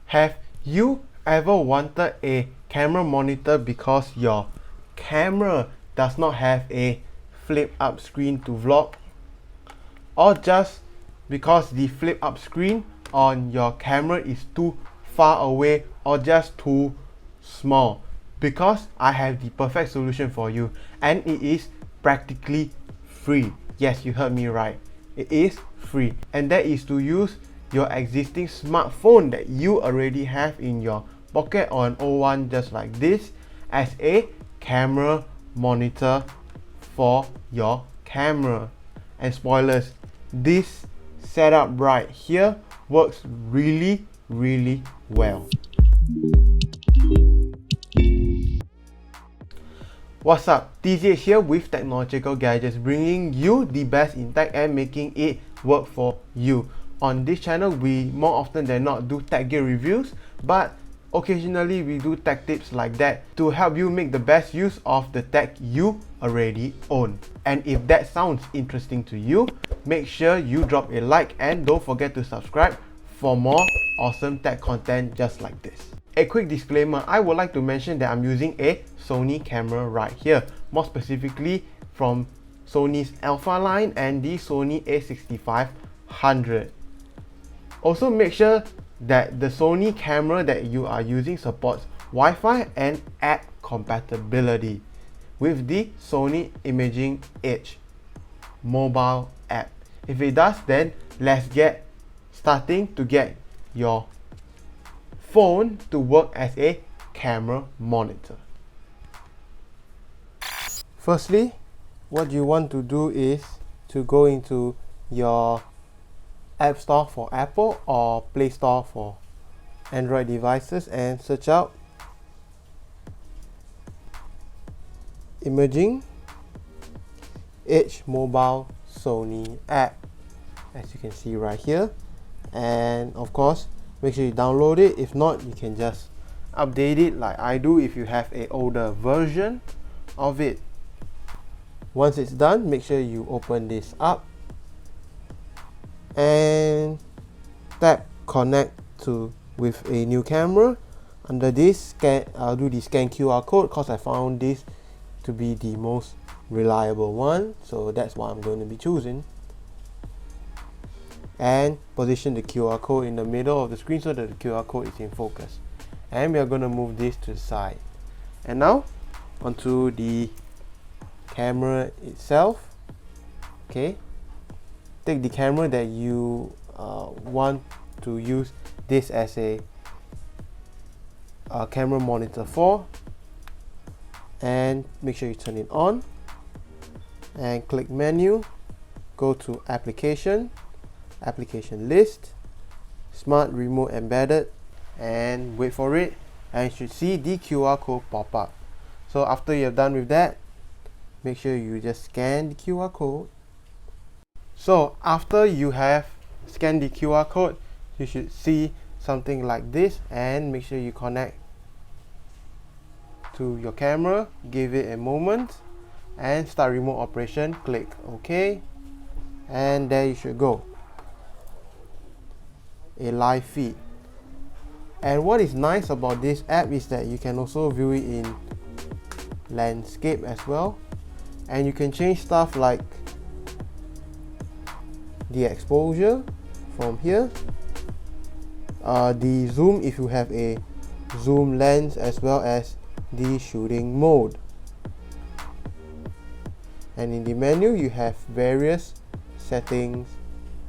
Have you ever wanted a camera monitor because your camera does not have a flip up screen to vlog? Or just because the flip up screen on your camera is too far away or just too small? Because I have the perfect solution for you, and it is practically free. Yes, you heard me right. It is free, and that is to use your existing smartphone that you already have in your pocket or an old one just like this as a camera monitor for your camera. And spoilers, this setup right here works really well. What's up, TJ here with Technological Gadgets, bringing you the best in tech and making it work for you. On this channel, we more often than not do tech gear reviews, but occasionally we do tech tips like that to help you make the best use of the tech you already own. And if that sounds interesting to you, make sure you drop a like and don't forget to subscribe for more awesome tech content just like this. A quick disclaimer, I would like to mention that I'm using a Sony camera right here, more specifically from Sony's Alpha line and the Sony a6500. Also make sure that the Sony camera that you are using supports Wi-Fi and app compatibility with the Sony Imaging Edge mobile app. If it does, then let's get starting to get your phone to work as a camera monitor. Firstly, what you want to do is to go into your App Store for Apple or Play Store for Android devices and search out Imaging Edge Mobile Sony app, as you can see right here. And of course, make sure you download it. If not, you can just update it like I do if you have an older version of it. Once it's done, make sure you open this up and tap connect to with a new camera. Under this, scan, I'll do the scan QR code because I found this to be the most reliable one, so that's what I'm going to be choosing. And position the QR code in the middle of the screen so that the QR code is in focus. And we are going to move this to the side. And now onto the camera itself. Okay, take the camera that you want to use this as a camera monitor for, and make sure you turn it on and click menu, go to application list, smart remote embedded, and wait for it, and you should see the QR code pop up. So after you're done with that, make sure you just scan the QR code. So after you have scanned the QR code, you should see something like this, and make sure you connect to your camera, give it a moment and start remote operation. Click OK, and there you should go, a live feed. And what is nice about this app is that you can also view it in landscape as well, and you can change stuff like the exposure from here, the zoom if you have a zoom lens, as well as the shooting mode. And in the menu you have various settings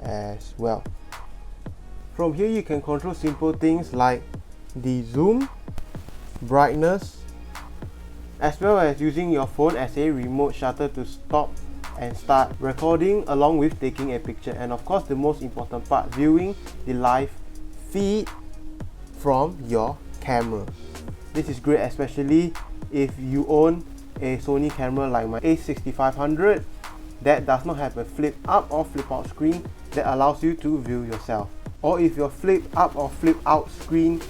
as well. From here you can control simple things like the zoom, brightness, as well as using your phone as a remote shutter to stop and start recording along with taking a picture. And of course, the most important part, viewing the live feed from your camera. This is great, especially if you own a Sony camera like my a6500 that does not have a flip up or flip out screen that allows you to view yourself. Or if your flip up or flip out screen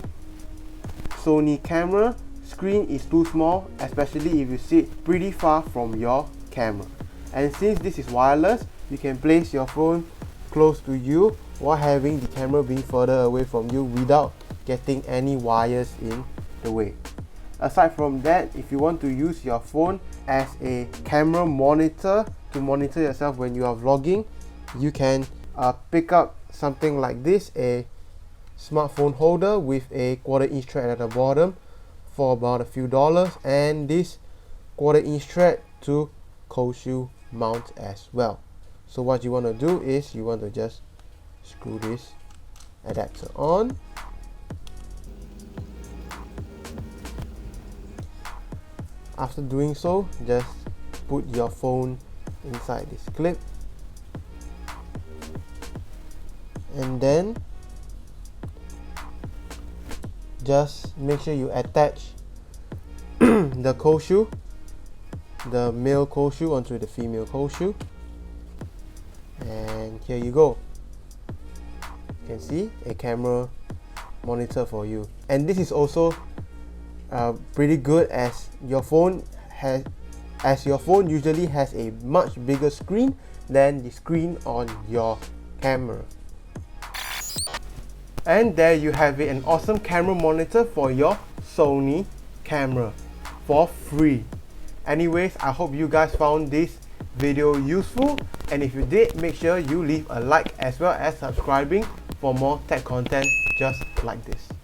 Sony camera screen is too small, especially if you sit pretty far from your camera. And since this is wireless, you can place your phone close to you while having the camera being further away from you without getting any wires in the way. Aside from that, if you want to use your phone as a camera monitor to monitor yourself when you are vlogging, you can pick up something like this, a smartphone holder with a 1/4" thread at the bottom for about a few dollars, and this 1/4" thread to cold shoe mount as well. So what you want to do is you want to just screw this adapter on. After doing so, just put your phone inside this clip, and then just make sure you attach the cold shoe, the male cold shoe, onto the female cold shoe, and here you go. You can see a camera monitor for you, and this is also pretty good as your phone usually has a much bigger screen than the screen on your camera. And there you have it, an awesome camera monitor for your Sony camera for free. Anyways, I hope you guys found this video useful, and if you did, make sure you leave a like as well as subscribing for more tech content just like this.